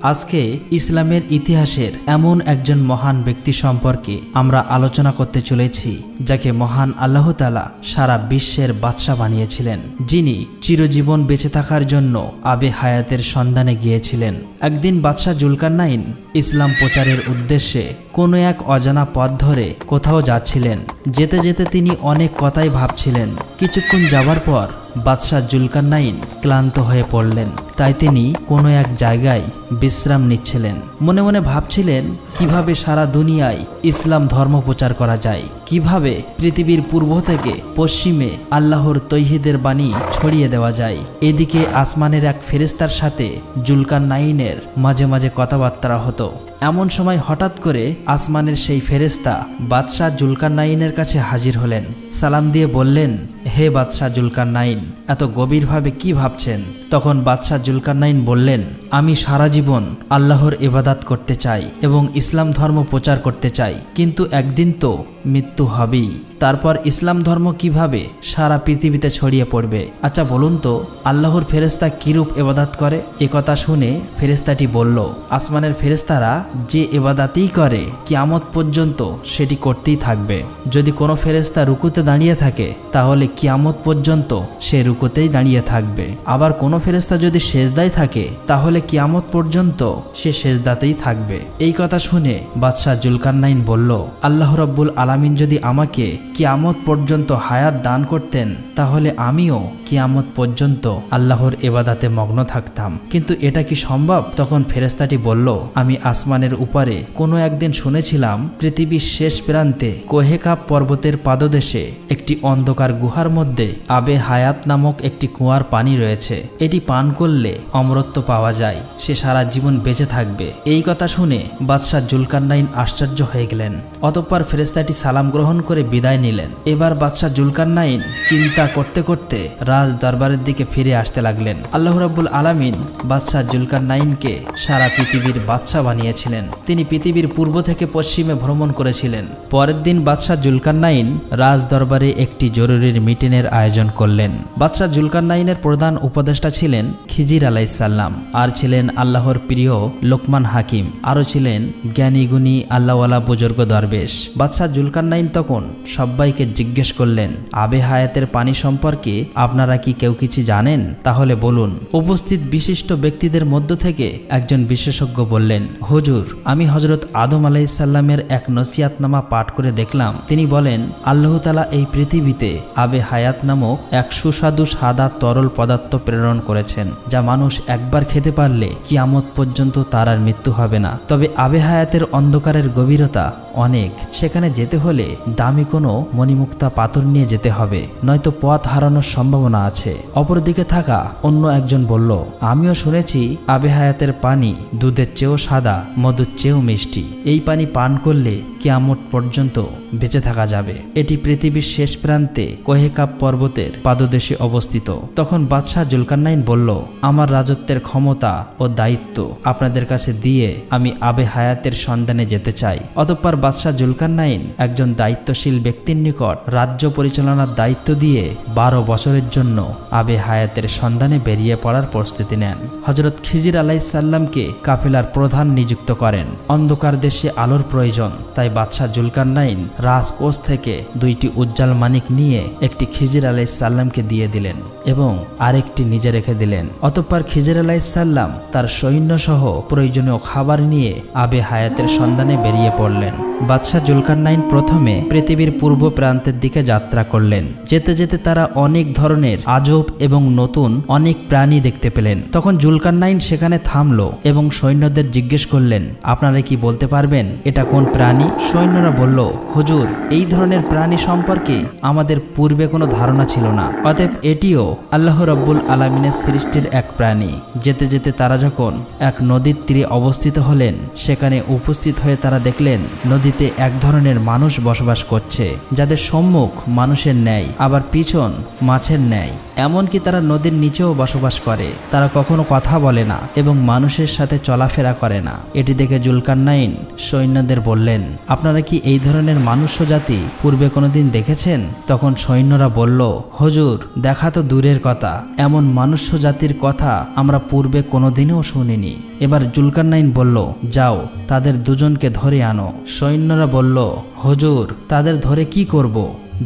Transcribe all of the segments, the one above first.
আজকে ইসলামের ইতিহাসের এমন একজন মহান ব্যক্তি সম্পর্কে আমরা আলোচনা করতে চলেছি, যাকে মহান আল্লাহ তাআলা সারা বিশ্বের বাদশা বানিয়েছিলেন, যিনি চিরজীবন বেঁচে থাকার জন্য আবে হায়াতের সন্ধানে গিয়েছিলেন। একদিন বাদশাহ জুলকারনাইন ইসলাম প্রচারের উদ্দেশ্যে কোনো এক অজানা পথ ধরে কোথাও যাচ্ছিলেন। যেতে যেতে তিনি অনেক কথাই ভাবছিলেন। কিছুক্ষণ যাবার পর বাদশাহ জুলকারনাইন ক্লান্ত হয়ে পড়লেন। তাই তিনি কোনো এক জায়গায় বিশ্রাম নিচ্ছিলেন। মনে মনে ভাবছিলেন কিভাবে সারা দুনিয়ায় ইসলাম ধর্ম প্রচার করা যায়, কিভাবে পৃথিবীর পূর্ব থেকে পশ্চিমে আল্লাহর তৌহিদের বাণী ছড়িয়ে দেওয়া যায়। এদিকে আসমানের এক ফেরেশতার সাথে জুলকারনাইনের মাঝে মাঝে কথাবার্তা হতো। এমন সময় হঠাৎ করে আসমানের সেই ফেরেশতা বাদশাহ জুলকারনাইনের কাছে হাজির হলেন। সালাম দিয়ে বললেন, হে বাদশাহ জুলকারনাইন, এত গভীরভাবে কি ভাবছেন? তখন বাদশাহ জুলকারনাইন বললেন, আমি সারা জীবন আল্লাহর ইবাদত করতে চাই এবং ইসলাম ধর্ম প্রচার করতে চাই, কিন্তু একদিন তো মৃত্যু হবেই। তারপর ইসলাম ধর্ম কিভাবে সারা পৃথিবীতে ছড়িয়ে পড়বে? আচ্ছা বলুন তো, আল্লাহর ফেরেশতা কিরূপ ইবাদত করে? একথা শুনে ফেরেশতাটি বলল, আসমানের ফেরেশতারা যে ইবাদতই করে কিয়ামত পর্যন্ত সেটি করতেই থাকবে। যদি কোনো ফেরেশতা রুকুতে দাঁড়িয়ে থাকে তাহলে কিয়ামত পর্যন্ত সে রুকুতেই দাঁড়িয়ে থাকবে। আবার কোনো ফেরেশতা যদি সেজদায় থাকে তাহলে কিয়ামত পর্যন্ত সে সেজদাতেই থাকবে। এই কথা শুনে বাদশাহ জুলকারনাইন বলল, আল্লাহ রাব্বুল আলামিন যদি আমাকে কিয়ামত পর্যন্ত হায়াত দান করতেন তাহলে আমিও কিয়ামত পর্যন্ত আল্লাহর ইবাদতে মগ্ন থাকতাম, কিন্তু এটা কি সম্ভব? তখন ফেরেশতাটি বলল, আমি আসমানের উপরে কোনো একদিন শুনেছিলাম পৃথিবীর শেষ প্রান্তে কোহেকাব পর্বতের পাদদেশে একটি অন্ধকার গুহার মধ্যে আবে হায়াত নামক একটি কুয়ার পানি রয়েছে। এটি পান করলে অমরত্ব পাওয়া যায়, সে সারা জীবন বেঁচে থাকবে। এই কথা শুনে বাদশাহ জুলকারনাইন আশ্চর্য হয়ে গেলেন। অতঃপর ফেরেশতাটি সালাম গ্রহণ করে বিদায় নিলেন। এবার বাদশাহ জুলকারনাইন চিন্তা করতে করতে রাজ দরবারের দিকে ফিরে আসতে লাগলেন। আল্লাহ রাব্বুল আলামিন বাদশাহ জুলকারনাইনকে সারা পৃথিবীর বাদশা বানিয়েছিলেন। তিনি পৃথিবীর পূর্ব থেকে পশ্চিমে ভ্রমণ করেছিলেন। পরের দিন বাদশাহ জুলকারনাইন রাজ দরবারে একটি জরুরি মিটিংয়ের আয়োজন করলেন। বাদশাহ জুলকারনাইনের প্রধান উপদেষ্টা ছিলেন খিজির আলাইহিস সালাম, আর ছিলেন আল্লাহর প্রিয় লোকমান হাকিম, আরও ছিলেন জ্ঞানী গুণী আল্লাহওয়ালা বুজুর্গ দরবেশ। বাদশাহ জুলকারনাইন তখন সবাইকে জিজ্ঞেস করলেন, আবে হায়াতের পানি সম্পর্কে আপনারা কি কেউ কিছু জানেন? তাহলে বলুন। উপস্থিত বিশিষ্ট ব্যক্তিদের মধ্য থেকে একজন বিশেষজ্ঞ বললেন, হুজুর, আমি হযরত আদম আলাইহিস সালামের এক নসিহতনামা পাঠ করে দেখলাম। তিনি বলেন, আল্লাহ তাআলা এই পৃথিবীতে আবে হায়াত নামক এক সুস্বাদু সাদা তরল পদার্থ প্রেরণ করেছেন, যা মানুষ একবার খেতে পারলে কিয়ামত পর্যন্ত তার আর মৃত্যু হবে না। তবে আবে হায়াতের অন্ধকারের গভীরতা অনেক, সেখানে যেতে হলে দামি কোনো মণিমুক্তা পাথর নিয়ে যেতে হবে, নয়তো পথ হারানোর সম্ভাবনা আছে। অপরদিকে থাকা অন্য একজন বলল, আমিও শুনেছি আবে হায়াতের পানি দুধের চেয়েও সাদা, মধুর চেয়েও মিষ্টি। এই পানি পান করলে কিয়ামত পর্যন্ত বেঁচে থাকা যাবে। এটি পৃথিবীর শেষ প্রান্তে কোহেকাব পর্বতের পাদদেশে অবস্থিত। তখন বাদশাহ জুলকারনাইন বলল, আমার রাজত্বের ক্ষমতা ও দায়িত্ব আপনাদের কাছে দিয়ে আমি আবে হায়াতের সন্ধানে যেতে চাই। অতঃপর বাদশাহ জুলকারনাইন একজন দায়িত্বশীল ব্যক্তির নিকট রাজ্য পরিচালনার দায়িত্ব দিয়ে 12 বছরের জন্য আবে হায়াতের সন্ধানে বেরিয়ে পড়ার প্রস্তুতি নেন। হযরত খিজির আলাইহিস সালামকে কাফেলার প্রধান নিযুক্ত করেন। অন্ধকার দেশে আলোর প্রয়োজন, তাই বাদশাহ জুলকারনাইন রাজকোষ থেকে 2টি উজ্জ্বল মানিক নিয়ে একটি খিজির আলাইহিস সালামকে দিয়ে দিলেন এবং আরেকটি নিজে রেখে দিলেন। অতঃপর খিজির আলাইহিস সালাম তার সৈন্যসহ প্রয়োজনীয় খাবার নিয়ে আবে হায়াতের সন্ধানে বেরিয়ে পড়লেন। বাদশাহ জুলকারনাইন প্রথমে পৃথিবীর পূর্ব প্রান্তের দিকে যাত্রা করলেন। যেতে যেতে তারা অনেক ধরনের আজব এবং নতুন অনেক প্রাণী দেখতে পেলেন। তখন জুলকারনাইন সেখানে থামলো এবং সৈন্যদের জিজ্ঞেস করলেন, আপনারা কি বলতে পারবেন এটা কোন প্রাণী? সৈন্যরা বলল, হুজুর, এই ধরনের প্রাণী সম্পর্কে আমাদের পূর্বে কোনো ধারণা ছিল না, অতএব এটিও আল্লাহ রাব্বুল আলামিনের সৃষ্টির এক প্রাণী। যেতে যেতে তারা যখন এক নদীর তীরে অবস্থিত হলেন, সেখানে উপস্থিত হয়ে তারা দেখলেন নদীতে এক ধরনের মানুষ বসবাস করছে, যাদের সম্মুখ মানুষের ন্যায়, আবার পিছন মাছের ন্যায়। এমনকি তারা নদীর নিচেও বসবাস করে। তারা কখনো কথা বলে না এবং মানুষের সাথে চলাফেরা করে না। এটি দেখে জুলকারনাইন সৈন্যদের বললেন, আপনারা কি এই ধরনের মানুষ্য জাতি পূর্বে কোনোদিন দেখেছেন? তখন সৈন্যরা বলল, হুজুর, দেখা তো দূরের কথা, এমন মানুষ্য জাতির কথা আমরা পূর্বে কোনোদিনও শুনিনি। এবার জুলকারনাইন বলল, যাও তাদের দুজনকে ধরে আনো। সৈন্যরা বলল, হুজুর তাদের ধরে কি করব?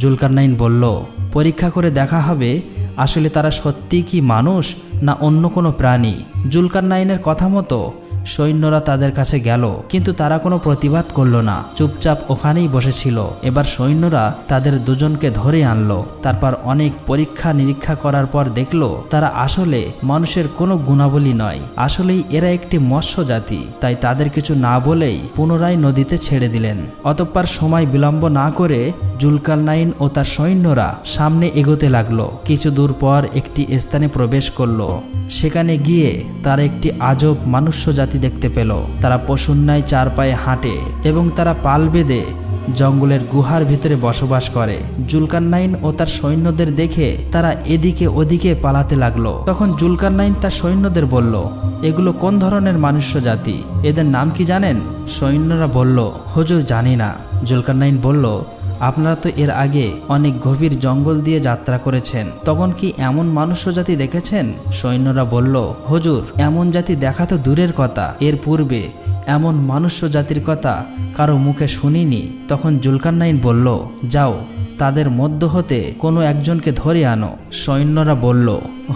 জুলকারনাইন বলল, পরীক্ষা করে দেখা হবে আসলে তারা সত্যি কি মানুষ না অন্য কোনো প্রাণী। জুলকারনাইনের কথা মতো সৈন্যরা তাদের কাছে গেল, কিন্তু তারা কোনো প্রতিবাদ করল না, চুপচাপ ওখানেই বসেছিল। এবার সৈন্যরা তাদের দুজনকে ধরে আনলো। তারপর অনেক পরীক্ষা নিরীক্ষা করার পর দেখলো তারা আসলে মানুষের কোনো গুণাবলী নয়, আসলেই এরা একটি মৎস্য জাতি। তাই তাদের কিছু না বলেই পুনরায় নদীতে ছেড়ে দিলেন। অতঃপর সময় বিলম্ব না করে জুলকারনাইন ও তার সৈন্যরা সামনে এগোতে লাগলো। কিছু দূর পর একটি স্থানে প্রবেশ করলো। সেখানে গিয়ে তারা একটি আজব মনুষ্য জাতি দেখতে পেল। তারা পশুর ন্যায় চার পায়ে হাঁটে এবং তারা পাল বেঁধে জঙ্গলের গুহার ভিতরে বসবাস করে। জুলকারনাইন ও তার সৈন্যদের দেখে তারা এদিকে ওদিকে পালাতে লাগলো। তখন জুলকারনাইন তার সৈন্যদের বলল, এগুলো কোন ধরনের মনুষ্য জাতি? এদের নাম কি জানেন? সৈন্যরা বলল, হুজুর জানি না। জুলকারনাইন বলল, আপনারা তো এর আগে অনেক গভীর জঙ্গল দিয়ে যাত্রা করেছেন, তখন কি এমন মনুষ্য জাতি দেখেছেন? সৈন্যরা বলল, হুজুর এমন জাতি দেখা তো দূরের কথা, এর পূর্বে এমন মনুষ্য জাতির কথা কারো মুখে শুনিনি। তখন জুলকারনাইন বলল, যাও তাদের মধ্য হতে কোনো একজনকে ধরে আনো। সৈন্যরা বলল,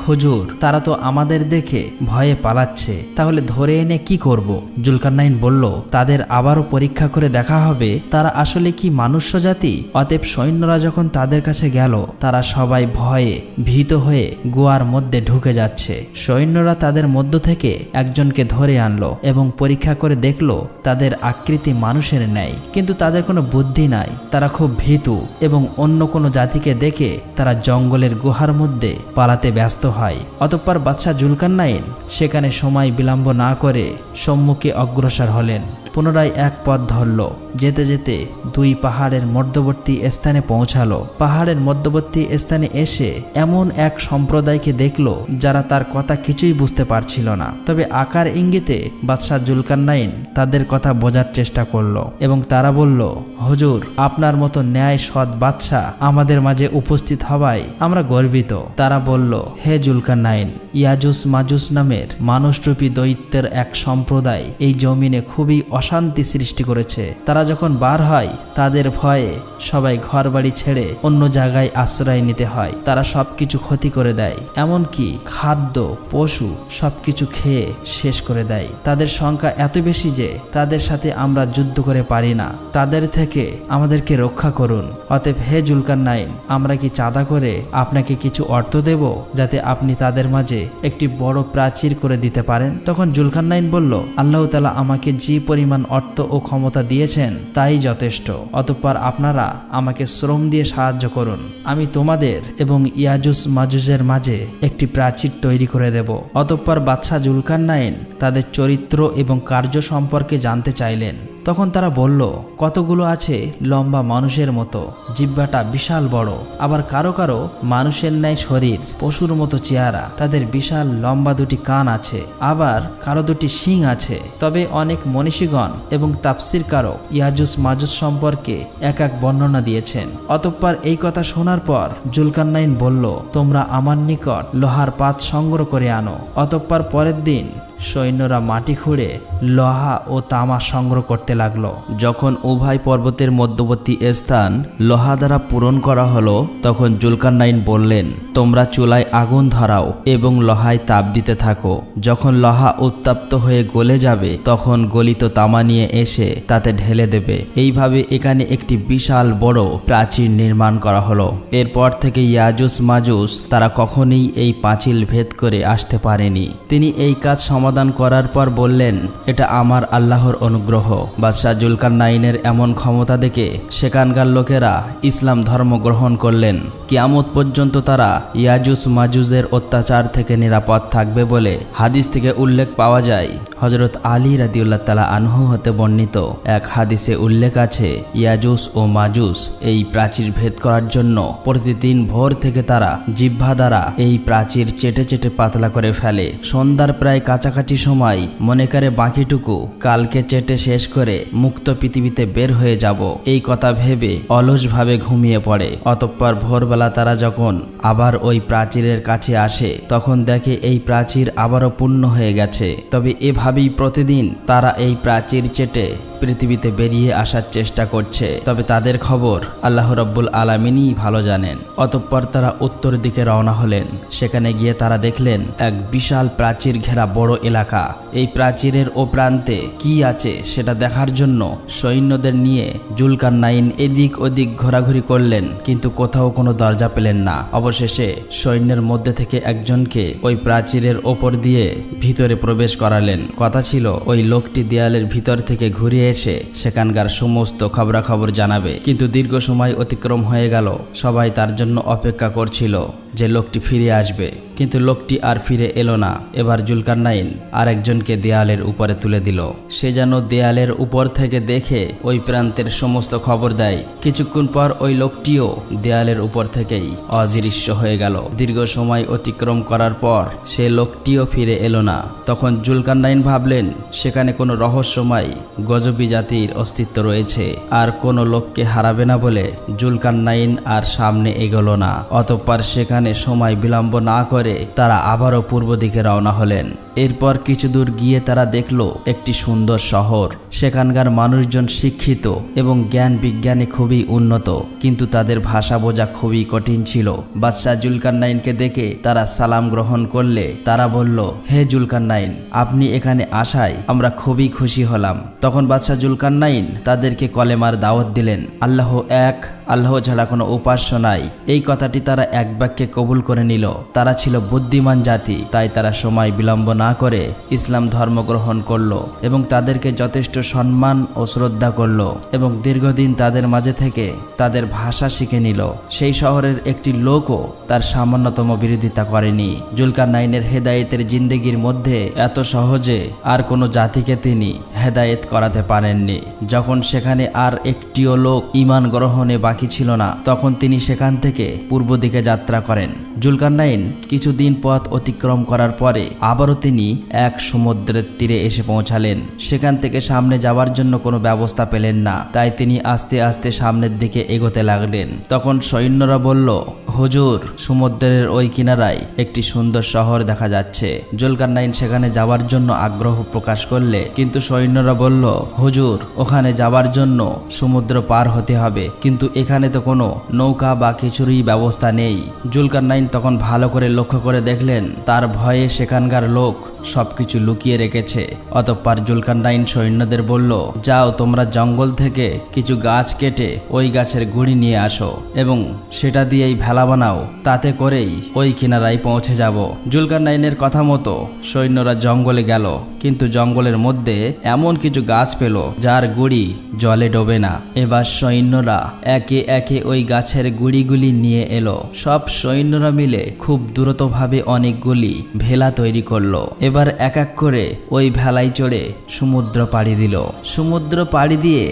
হুজুর তারা তো আমাদের দেখে ভয়ে পালাচ্ছে, তাহলে ধরে এনে কি করব? জুলকারনাইন বলল, তাদের আবারও পরীক্ষা করে দেখা হবে তারা আসলে কি মনুষ্য জাতি। অতএব সৈন্যরা যখন তাদের কাছে গেল, তারা সবাই ভয়ে ভীত হয়ে গুহার মধ্যে ঢুকে যাচ্ছে। সৈন্যরা তাদের মধ্য থেকে একজনকে ধরে আনলো এবং পরীক্ষা করে দেখলো তাদের আকৃতি মানুষের ন্যায়, কিন্তু তাদের কোনো বুদ্ধি নাই। তারা খুব ভীতু এবং অন্য কোনো জাতিকে দেখে তারা জঙ্গলের গুহার মধ্যে পালাতে ব্যস্ত হয়। অতঃপর বাদশাহ জুলকারনাইন সেখানে সময় বিলম্ব না করে সম্মুখে অগ্রসর হলেন। পুনরায় এক পথ ধরল। যেতে যেতে দুই পাহাড়ের মধ্যবর্তী স্থানে পৌঁছালো। পাহাড়ের মধ্যবর্তী স্থানে এসে এমন এক সম্প্রদায়কে দেখল যারা তার কথা কিছুই বুঝতে পারছিল না। তবে আকার ইঙ্গিতে বাদশাহ জুলকারনাইন তাদের কথা বোঝার চেষ্টা করলো এবং তারা বলল, হুজুর আপনার মতো ন্যায় সৎ বাদশাহ আমাদের মাঝে উপস্থিত হওয়ায় আমরা গর্বিত। তারা বলল, হে জুলকারনাইন, ইয়াজুস মাজুস নামের মানুষরূপী দৈত্যের এক সম্প্রদায় এই জমিনে খুবই অশান্তি সৃষ্টি করেছে। তারা যখন বার হয় তাদের ভয়ে সবাই ঘরবাড়ি ছেড়ে অন্য জায়গায় আশ্রয় নিতে হয়। তারা সবকিছু ক্ষতি করে দেয়, এমনকি খাদ্য পশু সবকিছু খেয়ে শেষ করে দেয়। তাদের সংখ্যা এত বেশি যে তাদের সাথে আমরা যুদ্ধ করে পারি না। তাদের থেকে আমাদেরকে রক্ষা করুন। অতএব হে জুলকারনাইন, আমরা কি চাঁদা করে আপনাকে কিছু অর্থ দেব যাতে আপনি তাদের মাঝে একটি বড় প্রাচীর করে দিতে পারেন? তখন জুলকারনাইন বলল, আল্লাহ তাআলা আমাকে যে পরিমাণ অর্থ ও ক্ষমতা দিয়েছেন তাই যথেষ্ট। অতঃপর আপনারা আমাকে শ্রম দিয়ে সাহায্য করুন, আমি তোমাদের এবং ইয়াজুস মাজুজের মাঝে একটি প্রাচীর তৈরি করে দেব। অতঃপর বাদশাহ জুলকারনাইন তাদের চরিত্র এবং কার্য সম্পর্কে জানতে চাইলেন। তখন তারা বলল, কতগুলো আছে লম্বা মানুষের মতো, জিহ্বাটা বিশাল বড়, আবার কারো কারো মানুষের ন্যায় শরীর, পশুর মতো চেহারা, তাদের বিশাল লম্বা দুটি কান আছে, আবার কারো দুটি শিং আছে। তবে অনেক মনীষীগণ এবং তাফসীরকারক ইয়াজুস মাজুস সম্পর্কে এক এক বর্ণনা দিয়েছেন। অতঃপর এই কথা শোনার পর জুলকারনাইন বলল, তোমরা আমার নিকট লোহার পাত সংগ্রহ করে আনো। অতঃপর পরের দিন সৈন্যরা মাটি খুঁড়ে লোহা ও তামা সংগ্রহ করতে লাগলো। যখন উভয় পর্বতের মধ্যবর্তী স্থান লোহা দ্বারা পূরণ করা হলো, তখন জুলকারনাইন বললেন, তোমরা চুলায় আগুন ধরাও এবং লোহায় তাপ দিতে থাকো। যখন লোহা উত্তপ্ত হয়ে গলে যাবে তখন গলিত তামা নিয়ে এসে তাতে ঢেলে দেবে। এইভাবে এখানে একটি বিশাল বড় প্রাচীর নির্মাণ করা হলো। এরপর থেকে ইয়াজুস মাজুস তারা কখনোই এই পাঁচিল ভেদ করে আসতে পারেনি। তিনি এই কাজ সমাধান করার পর বললেন, এটা আমার আল্লাহর অনুগ্রহ। বাদশাহ জুলকারনাইনের এমন ক্ষমতা দেখে সেখানকার লোকেরা ইসলাম ধর্ম গ্রহণ করলেন। কিয়ামত পর্যন্ত তারা ইয়াজুস মাজুজের অত্যাচার থেকে নিরাপদ থাকবে বলে হাদিস থেকে উল্লেখ পাওয়া যায়। হযরত আলী রাদিয়াল্লাহু তাআলা আনহু হতে বর্ণিত এক হাদিসে উল্লেখ আছে, ইয়াজুস ও মাজুস এই প্রাচীর ভেদ করার জন্য প্রতিদিন ভোর থেকে তারা জিহ্বা দ্বারা এই প্রাচীর চেটে চেটে পাতলা করে ফেলে। সন্ধ্যার প্রায় কাছাকাছি কাছাকাছি সময় মনে করে বাকিটুকু কালকে চেটে শেষ করে মুক্ত পৃথিবীতে বের হয়ে যাব, এই কথা ভেবে অলসভাবে ঘুমিয়ে পড়ে। অতঃপর ভোরবেলা তারা যখন আবার ওই প্রাচীরের কাছে আসে তখন দেখে এই প্রাচীর আবারও পূর্ণ হয়ে গেছে। তবে এভাবেই প্রতিদিন তারা এই প্রাচীর চেটে পৃথিবীতে বেরিয়ে আসার চেষ্টা করছে। তবে তাদের খবর আল্লাহ রাব্বুল আলামিনই ভালো জানেন। অতঃপর তারা উত্তর দিকে রওনা হলেন। সেখানে গিয়ে তারা দেখলেন এক বিশাল প্রাচীর ঘেরা বড় এলাকা। এই প্রাচীরের ও প্রান্তে কি আছে সেটা দেখার জন্য সৈন্যদের নিয়ে জুলকারনাইন এদিক ওদিক ঘোরাঘুরি করলেন, কিন্তু কোথাও কোনো দরজা পেলেন না। অবশেষে সৈন্যের মধ্যে থেকে একজনকে ওই প্রাচীরের ওপর দিয়ে ভিতরে প্রবেশ করালেন। কথা ছিল ওই লোকটি দেয়ালের ভিতর থেকে ঘুরে এসে সেখানকার সমস্ত খবরাখবর জানাবে। কিন্তু দীর্ঘ সময় অতিক্রম হয়ে গেল। সবাই তার জন্য অপেক্ষা করছিল যে লোকটি ফিরে আসবে, কিন্তু লোকটি আর ফিরে এলো না। এবার জুলকারনাইন আরেকজনকে দেয়ালের উপরে তুলে দিল। সে যেন দেয়ালের উপর থেকে দেখে ওই প্রান্তের সমস্ত খবর দেয়। কিছুক্ষণ পর ওই লোকটিও দেয়ালের উপর থেকেই অদৃশ্য হয়ে গেল। দীর্ঘ সময় অতিক্রম করার পর সে লোকটিও ফিরে এলো না। তখন জুলকারনাইন ভাবলেন সেখানে কোনো রহস্যময় গজবী জাতির অস্তিত্ব রয়েছে, আর কোনো লোককে হারাবে না বলে জুলকারনাইন আর সামনে এগোলো না। অতঃপর সেখানে সময় বিলম্ব না করে তারা আবারও পূর্ব দিকে রওনা হলেন। এরপর কিছু দূর গিয়ে তারা দেখল একটি সুন্দর শহর। সেখানকার মানুষজন শিক্ষিত এবং জ্ঞান বিজ্ঞানে খুবই উন্নত, কিন্তু তাদের ভাষা বোঝা খুবই কঠিন ছিল। বাদশাহ জুলকারনাইনকে দেখে তারা সালাম গ্রহণ করলে তারা বলল, হে জুলকারনাইন, আপনি এখানে আসায় আমরা খুবই খুশি হলাম। তখন বাদশাহ জুলকারনাইন তাদেরকে কলেমার দাওয়াত দিলেন। আল্লাহ এক, আল্লাহ ছাড়া কোনো উপাস্য নাই, এই কথাটি তারা এক বাক্যে কবুল করে নিল। তারা ছিল বুদ্ধিমান জাতি, তাই তারা সময় বিলম্ব না করে ইসলাম ধর্ম গ্রহণ করলো এবং তাদেরকে যথেষ্ট সম্মান ও শ্রদ্ধা করলো এবং দীর্ঘদিন তাদের মাঝে থেকে তাদের ভাষা শিখে নিল। সেই শহরের একটি লোকও তার সামান্যতম বিরোধিতা করেনি। জুলকারনাইনের হেদায়েতের জিন্দেগির মধ্যে এত সহজে আর কোনো জাতিকে তিনি হেদায়েত করাতে পারেননি। যখন সেখানে আর একটিও লোক ঈমান গ্রহণে বাকি ছিল না, তখন তিনি সেখান থেকে পূর্ব দিকে যাত্রা করেন। জুলকারনাইন কিছুদিন পথ অতিক্রম করার পরে আবারও তিনি এক সমুদ্রের তীরে এসে পৌঁছালেন। সেখান থেকে সামনে যাওয়ার জন্য কোনো ব্যবস্থা পেলেন না, তাই তিনি আস্তে আস্তে সামনের দিকে এগোতে লাগলেন। তখন সৈন্যরা বলল, হুজুর, সমুদ্রের ওই কিনারায় একটি সুন্দর শহর দেখা যাচ্ছে। জুলকারনাইন সেখানে যাওয়ার জন্য আগ্রহ প্রকাশ করলে কিন্তু সৈন্যরা বলল, হুজুর, ওখানে যাওয়ার জন্য সমুদ্র পার হতে হবে, কিন্তু এখানে তো কোনো নৌকা বা কিছুরই ব্যবস্থা নেই। জুলকারনাইন তখন ভালো করে লক্ষ্য করে দেখলেন তার ভয়ে সেখানকার লোক সবকিছু লুকিয়ে রেখেছে। অতঃপর জুলকারনাইন সৈন্যদের বলল, যাও, তোমরা জঙ্গল থেকে কিছু গাছ কেটে ওই গাছের গুঁড়ি নিয়ে আসো এবং সেটা দিয়েই ভেলা বানাও, তাতে করেই ওই কিনারায় পৌঁছে যাব। জুলকারনাইনের কথা মতো সৈন্যরা জঙ্গলে গেল, কিন্তু জঙ্গলের মধ্যে এমন কিছু গাছ পেল যার গুঁড়ি জলে ডোবে না। এবার সৈন্যরা একে একে ওই গাছের গুঁড়িগুলি নিয়ে এলো। সব সৈন্যরা মিলে খুব দ্রুতভাবে অনেকগুলি ভেলা তৈরি করলো। এবার এক এক করে ওই ভেলায় চড়ে সমুদ্র পাড়ি দিল। সমুদ্র পাড়ি দিয়ে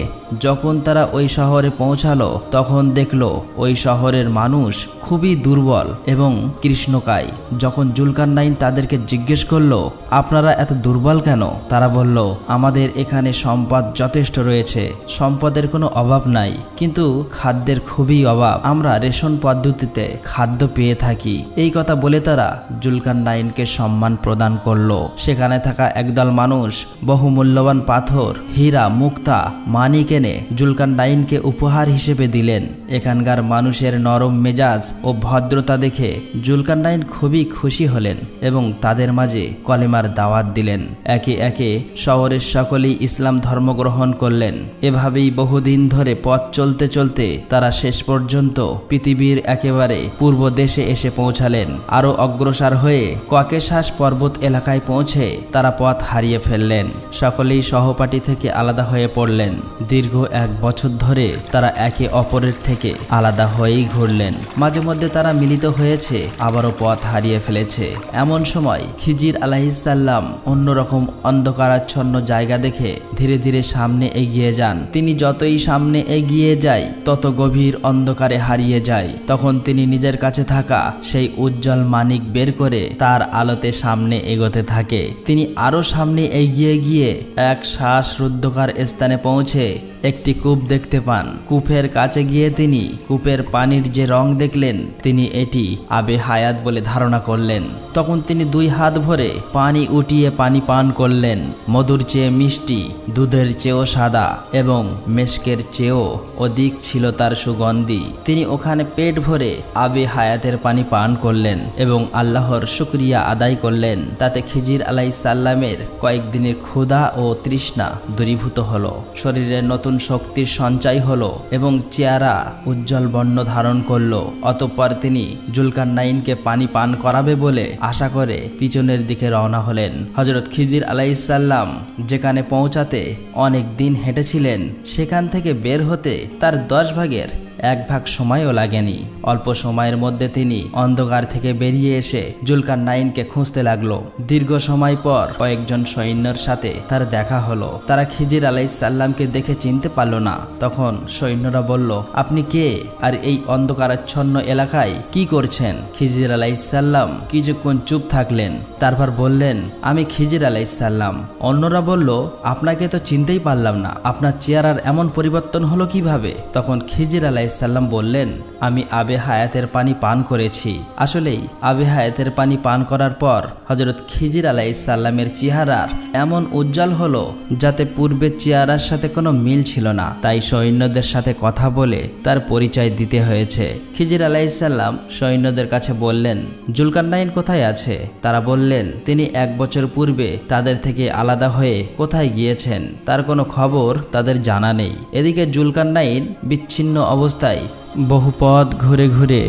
যখন তারা ওই শহরে পৌঁছালো তখন দেখলো ওই শহরের মানুষ খুবই দুর্বল এবং কৃষ্ণকায়। যখন জুলকারনাইন তাদেরকে জিজ্ঞেস করলো, আপনারা এত দুর্বল কেন? তারা বলল, আমাদের এখানে সম্পদ যথেষ্ট রয়েছে, সম্পদের কোনো অভাব নাই, কিন্তু খাদ্যের খুবই অভাব। আমরা রেশন পদ্ধতিতে খাদ্য পেয়ে থাকি। এই কথা বলে তারা জুলকারনাইনকে সম্মান প্রদান করলো। সেখানে থাকা একদল মানুষ বহুমূল্যবান পাথর, হীরা, মুক্তা, মানিক এনে জুলকারনাইনকে উপহার হিসেবে দিলেন। এখানকার মানুষের নরম মেজাজ ও ভদ্রতা দেখে জুলকারনাইন খুবই খুশি হলেন এবং তাদের মাঝে কলেমার দাওয়াত দিলেন। একে একে শহরের সকলেই ইসলাম ধর্ম গ্রহণ করলেন। এভাবেই বহুদিন ধরে পথ চলতে চলতে তারা শেষ পর্যন্ত পৃথিবীর একেবারে পূর্ব দেশে এসে পৌঁছালেন। আরো অগ্রসর হয়ে ককেশাস পর্বত এলাকায় পৌঁছে তারা পথ হারিয়ে ফেললেন। সকলেই সহপাঠী থেকে আলাদা হয়ে পড়লেন। দীর্ঘ 1 বছর ধরে তারা একে অপরের থেকে আলাদা হয়েই ঘুরলেন। মাঝে মধ্যে তারা মিলিত হয়েছে, আবারও পথ হারিয়ে ফেলেছে। এমন সময় খিজির আলাইহিসসালাম অন্যরকম অন্ধকারাচ্ছন্ন জায়গা দেখে ধীরে ধীরে সামনে এগিয়ে যান। তিনি যতই সামনে এগিয়ে যায় তত গভীর অন্ধকারে হারিয়ে যায়। তখন তিনি নিজের কাছে থাকা সেই উজ্জ্বল মানিক বের করে তার আলোতে সামনে এগোতে থাকে। তিনি আরো সামনে এগিয়ে গিয়ে এক শ্বাসরুদ্ধকার স্থানে পৌঁছে একটি কূপ দেখতে পান। কূপের কাছে গিয়ে তিনি কূপের পানির যে রং দেখলেন, তিনি এটি আবে হায়াত বলে ধারণা করলেন। তখন তিনি 2 হাত ভরে পানি উঠিয়ে পানি পান করলেন। মধুর চেয়ে মিষ্টি, দুধের চেয়েও সাদা এবং মেশকের চেয়েও অধিক ছিল তার সুগন্ধি। তিনি ওখানে পেট ভরে আবে হায়াতের পানি পান করলেন এবং আল্লাহর শুকরিয়া আদায় করলেন। তাতে খিজির আলাইহিস সালামের কয়েকদিনের ক্ষুধা ও তৃষ্ণা দূরীভূত হলো, শরীরের নতুন শক্তির সঞ্চয় হলো এবং চেহারা উজ্জ্বল বর্ণ ধারণ করলো। অতঃপর তিনি জুলকারনাইনকে পানি পান করাবে বলে আশা করে পিছনের দিকে রওনা হলেন। হযরত খিজির আলাইহিস সালাম যেখানে পৌঁছাতে অনেক দিন হেঁটেছিলেন, সেখান থেকে বের হতে তার 10 ভাগের 1 ভাগ সময়ও লাগেনি। অল্প সময়ের মধ্যে তিনি অন্ধকার থেকে বেরিয়ে এসে জুলকারনাইনকে খুঁজতে লাগলো। দীর্ঘ সময় পর কয়েকজন সৈন্যর সাথে তার দেখা হলো। তারা খিজির আলাইহিস সালামকে দেখে চিনতে পারল না। তখন সৈন্যরা বলল, আপনি কে আর এই অন্ধকারাচ্ছন্ন এলাকায় কি করছেন? খিজির আলাইহিস সালাম কিছুক্ষণ চুপ থাকলেন, তারপর বললেন, আমি খিজির আলাইহিস সালাম। অন্যরা বলল, আপনাকে তো চিনতেই পারলাম না, আপনার চেহারার এমন পরিবর্তন হলো কিভাবে? তখন খিজির আলাইহিস সালাম বললেন, আমি আবে হায়াতের পানি পান করেছি। আসলেই আবে হায়াতের পানি পান করার পর হযরত খিজির আলাইহিস সালামের চেহারার এমন উজ্জ্বল হলো যাতে পূর্বের চেহারার সাথে কোনো মিল ছিল না। তাই সৈন্যদের সাথে কথা বলে তার পরিচয় দিতে হয়েছে। খিজির আলাইহিস সালাম সৈন্যদের কাছে বললেন, জুলকারনাইন কোথায় আছে? তারা বললেন, তিনি 1 বছর পূর্বে তাদের থেকে আলাদা হয়ে কোথায় গিয়েছেন, তার কোনো খবর তাদের জানা নেই। এদিকে জুলকারনাইন বিচ্ছিন্ন অবস্থায় বহু পথ ঘুরে ঘুরে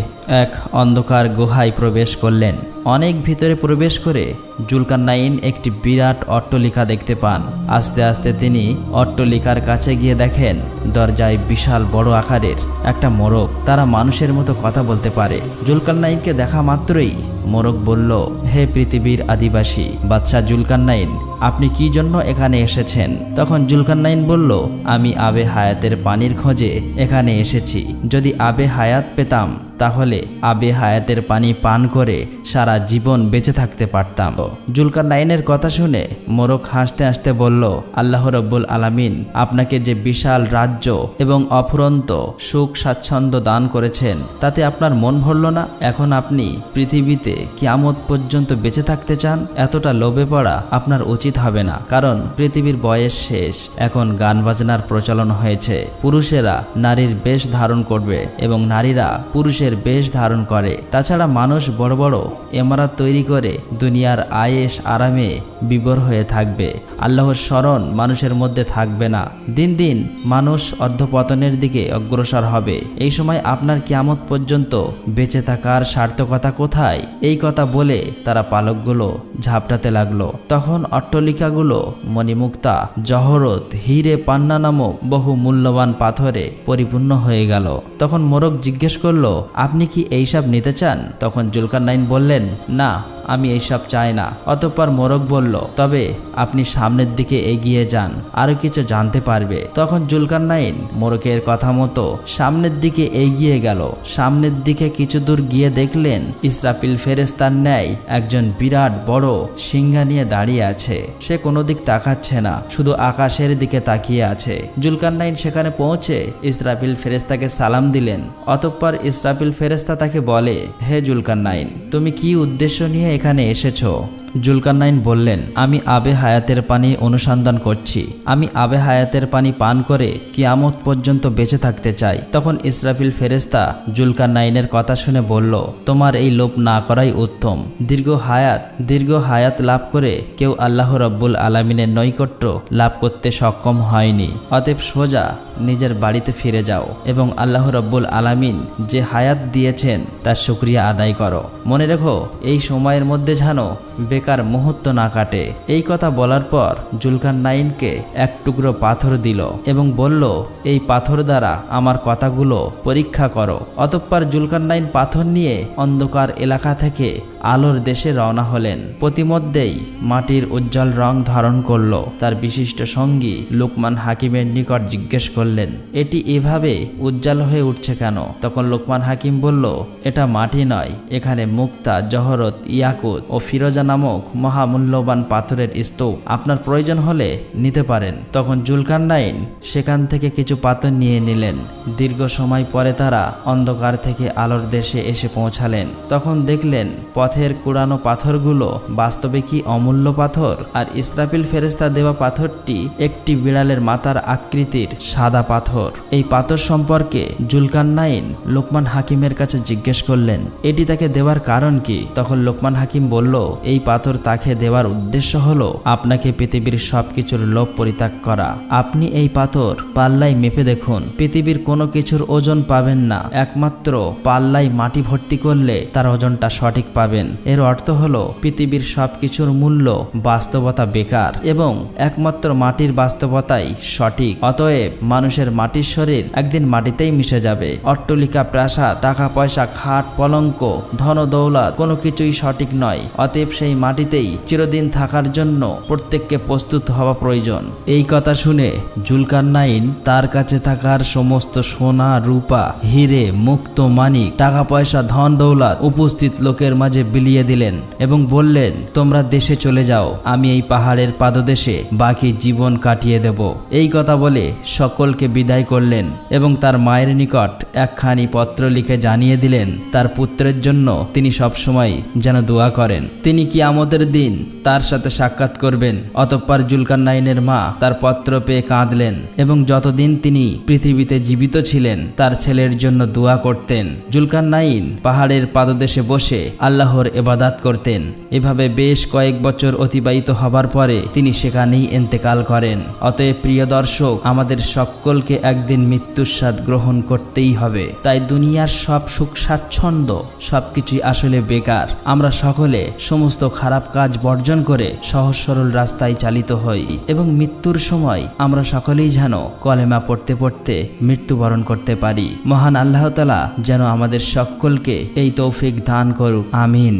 এক অন্ধকার গুহায় প্রবেশ করলেন। অনেক ভিতরে প্রবেশ করে জুলকারনাইন একটি বিরাট অট্টালিকা দেখতে পান। আস্তে আস্তে তিনি অট্টালিকার কাছে গিয়ে দেখেন দরজায় বিশাল বড় আকারের একটা মোরগ। তারা মানুষের মতো কথা বলতে পারে। জুলকারনাইনকে দেখা মাত্রই মোরগ বলল, হে পৃথিবীর আদিবাসী বাদশা জুলকারনাইন, আপনি কি জন্য এখানে এসেছেন? তখন জুলকারনাইন বলল, আমি আবে হায়াতের পানির খোঁজে এখানে এসেছি। যদি আবে হায়াত পেতাম তাহলে আবে হায়াতের পানি পান করে সারা জীবন বেঁচে থাকতে পারতাম। জুলকারনাইনের কথা শুনে মোরগ হাসতে হাসতে বলল, আল্লাহ রব্বুল আলামিন আপনাকে যে বিশাল রাজ্য এবং অফুরন্ত সুখ স্বাচ্ছন্দ্য দান করেছেন, তাতে আপনার মন ভরল না? এখন আপনি পৃথিবীতে কিয়ামত পর্যন্ত বেঁচে থাকতে চান? এতটা লোভে পড়া আপনার উচিত হবে না, কারণ পৃথিবীর বয়স শেষ। এখন গান বাজনার প্রচলন হয়েছে। পুরুষেরা নারীর বেশ ধারণ করবে এবং নারীরা পুরুষের বেশ ধারণ করে। তাছাড়া মানুষ বড় বড় ইমারত তৈরি করে দুনিয়ার আয়েশ আরামে বিভোর হয়ে থাকবে। আল্লাহর স্মরণ মানুষের মধ্যে থাকবে না। দিন দিন মানুষ অধঃপতনের দিকে অগ্রসর হবে। এই সময় আপনার কিয়ামত পর্যন্ত বেঁচে থাকার সার্থকতা কোথায়? এই কথা বলে তারা পালকগুলো ঝাপটাতে লাগলো। তখন অট্টালিকাগুলো মণিমুক্তা, জহরত, হিরে, পান্না নামক বহু মূল্যবান পাথরে পরিপূর্ণ হয়ে গেল। তখন মোরগ জিজ্ঞেস করলো, আপনি কি এইসব নিতে চান? তখন জুলকারনাইন বললেন, না, আমি এইসব চাই না। অতঃপর মোরগ বলল, তবে আপনি সামনের দিকে এগিয়ে যান, আরো কিছু জানতে পারবে। তখন জুলকারনাইন মোরগের কথা মতো সামনের দিকে এগিয়ে গেল। সামনের দিকে কিছু দূর গিয়ে দেখলেন ইসরাফিল ফেরেশতার ন্যায় একজন বিরাট বড় সিংহা নিয়ে দাঁড়িয়ে আছে। সে কোনো দিক তাকাচ্ছে না, শুধু আকাশের দিকে তাকিয়ে আছে। জুলকারনাইন সেখানে পৌঁছে ইসরাফিল ফেরেশতাকে সালাম দিলেন। অতঃপর ইসরাফিল ফেরেশতা তাকে বলে, হে জুলকারনাইন, তুমি কি উদ্দেশ্য নিয়ে এখানে এসেছো? জুলকারনাইন বললেন, আমি আবে হায়াতের পানি অনুসন্ধান করছি। আমি আবে হায়াতের পানি পান করে কিয়ামত পর্যন্ত বেঁচে থাকতে চাই। তখন ইসরাফিল ফেরেশতা জুলকারনাইনের কথা শুনে বলল, তোমার এই লোভ না করাই উত্তম। দীর্ঘ হায়াত লাভ করে কেউ আল্লাহ রব্বুল আলামিনের নৈকট্য লাভ করতে সক্ষম হয়নি। অতএব সোজা নিজের বাড়িতে ফিরে যাও এবং আল্লাহ রব্বুল আলামিন যে হায়াত দিয়েছেন তার শুকরিয়া আদায় করো। মনে রেখো, এই সময়ের মধ্যে যেন বেকার মুহূর্ত না কাটে। এই কথা বলার পর জুলকারনাইনকে এক টুকরো পাথর দিল এবং বলল, এই পাথর দ্বারা আমার কথাগুলো পরীক্ষা করো। অতঃপর জুলকারনাইন পাথর নিয়ে অন্ধকার এলাকা থেকে আলোর দেশে রওনা হলেন। প্রতিমধ্যেই মাটির উজ্জ্বল রং ধারণ করল। তার বিশিষ্ট সঙ্গী লোকমান হাকিমের নিকট জিজ্ঞেস করলেন, এটি এভাবে উজ্জ্বল হয়ে উঠছে কেন? তখন লোকমান হাকিম বলল, এটা মাটি নয়, এখানে মুক্তা, জহরত, ইয়াকুত ও ফিরোজা নামক মহামূল্যবান পাথরের স্তূপ। আপনার প্রয়োজন হলে নিতে পারেন। তখন জুলকারনাইন সেখান থেকে কিছু পাথর নিয়ে নিলেন। দীর্ঘ সময় পরে তারা অন্ধকার থেকে আলোর দেশে এসে পৌঁছালেন। তখন দেখলেন পথের কুড়ানো পাথরগুলো বাস্তবে কি অমূল্য পাথর, আর ইসরাফিল ফেরেশতা দেওয়া পাথরটি একটি বিড়ালের মাথার আকৃতির সাদা পাথর। এই পাথর সম্পর্কে জুলকারনাইন লোকমান হাকিমের কাছে জিজ্ঞেস করলেন, এটি তাকে দেওয়ার কারণ কি? তখন লোকমান হাকিম বলল, এই পাথর তাকে দেওয়ার উদ্দেশ্য হলো আপনাকে পৃথিবীর সবকিছুর লোভ পরিত্যাগ করা। আপনি এই পাথর পাল্লায় মেপে দেখুন, পৃথিবীর কোনো কিছুর ওজন পাবেন না, একমাত্র পাল্লায় মাটি ভর্তি করলে তার ওজনটা সঠিক পাবেন। এর অর্থ হলো পৃথিবীর সবকিছুর মূল্য বাস্তবতা বেকার এবং একমাত্র মাটির বাস্তবতাই সঠিক। অতএব মানুষের মাটির শরীর একদিন মাটিতেই মিশে যাবে। অট্টালিকা, প্রাসাদ, টাকা পয়সা, খাট, পলঙ্ক, ধন দৌলত কোনো কিছুই সঠিক নয়। অতএব সেই মাটিতেই চিরদিন থাকার জন্য প্রত্যেককে প্রস্তুত হওয়া প্রয়োজন। এই কথা শুনে জুলকারনাইন তার কাছে থাকার সমস্ত সোনা, রূপা, হিরে, মুক্ত, মানিক, টাকা পয়সা, ধন দৌলত উপস্থিত লোকের মাঝে বিলিয়ে দিলেন এবং বললেন, তোমরা দেশে চলে যাও, আমি এই পাহাড়ের পাদদেশে বাকি জীবন কাটিয়ে দেব। এই কথা বলে সকলকে বিদায় করলেন এবং তার মায়ের নিকট একখানি পত্র লিখে জানিয়ে দিলেন তার পুত্রের জন্য তিনি সবসময় যেন দোয়া করেন। তিনি কিয়ামতের দিন তার সাথে সাক্ষাৎ করবেন। অতঃপর জুলকারনাইনের মা তার পত্র পেয়ে কাঁদলেন এবং যতদিন তিনি পৃথিবীতে জীবিত ছিলেন তার ছেলের জন্য দোয়া করতেন। জুলকারনাইন পাহাড়ের পাদদেশে বসে আল্লাহর ইবাদত করতেন। এভাবে বেশ কয়েক বছর অতিবাহিত হবার পরে তিনি সেখানেই ইন্তেকাল করেন। অতএব প্রিয় দর্শক, আমাদের সকলকে একদিন মৃত্যুর স্বাদ গ্রহণ করতেই হবে। তাই দুনিয়ার সব সুখ স্বাচ্ছন্দ্য সবকিছুই আসলে বেকার। আমরা সকলে সমস্ত খারাপ কাজ বর্জন করে সহজ সরল রাস্তায় চালিত হই এবং মৃত্যুর সময় আমরা সকলেই যেন কলেমা পড়তে পড়তে মৃত্যুবরণ করতে পারি। মহান আল্লাহ তাআলা যেন আমাদের সকলকে এই তৌফিক দান করুক। আমিন।